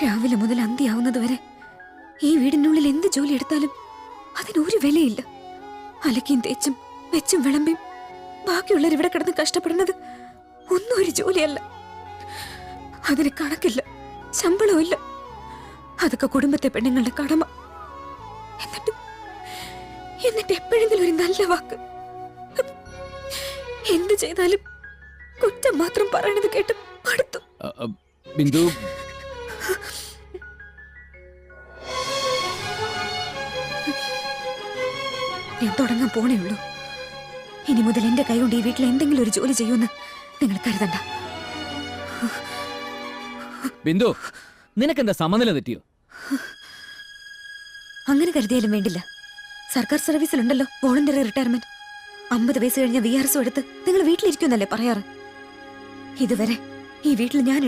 രാവിലെ മുതൽ അന്തിയാവുന്നത് വരെ ഈ വീടിനുള്ളിൽ എന്ത് ജോലി എടുത്താലും അതിനൊരു വിലയില്ല. അലക്കിയും തേച്ചും വെച്ചും വിളമ്പിയും ബാക്കിയുള്ളവർ ഇവിടെ കിടന്ന് കഷ്ടപ്പെടുന്നത് ഒന്നും ഒരു ജോലിയല്ല. അതിന് കണക്കില്ല, ശമ്പളവും ഇല്ല. അതൊക്കെ കുടുംബത്തെ പെണ്ണുങ്ങളുടെ കടമ. എന്നിട്ട് എപ്പോഴെങ്കിലും ഒരു നല്ല വാക്ക്, എന്ത് ചെയ്താലും കുറ്റം മാത്രം പറയണത് കേട്ട് മടുത്തു. ബിന്ദു, ഞാൻ തുടങ്ങാൻ പോണേ ഉള്ളൂ. ഇനി മുതൽ എന്റെ കൈ കൊണ്ട് ഈ വീട്ടിൽ എന്തെങ്കിലും ഒരു ജോലി ചെയ്യുമെന്ന് നിങ്ങൾ കരുതണ്ട. ബിന്ദു, നിനക്കെന്താ സമനില തെറ്റിയോ? അങ്ങനെ കരുതിയാലും വേണ്ടില്ല. സർക്കാർ സർവീസിലുണ്ടല്ലോ വോളണ്ടറി റിട്ടയർമെന്റ്. 50 വയസ്സ് കഴിഞ്ഞ VRS എടുത്ത് നിങ്ങൾ വീട്ടിലിരിക്കുന്നല്ലേ പറയാറ്. ഇതുവരെ ഈ വീട്ടിൽ ഞാൻ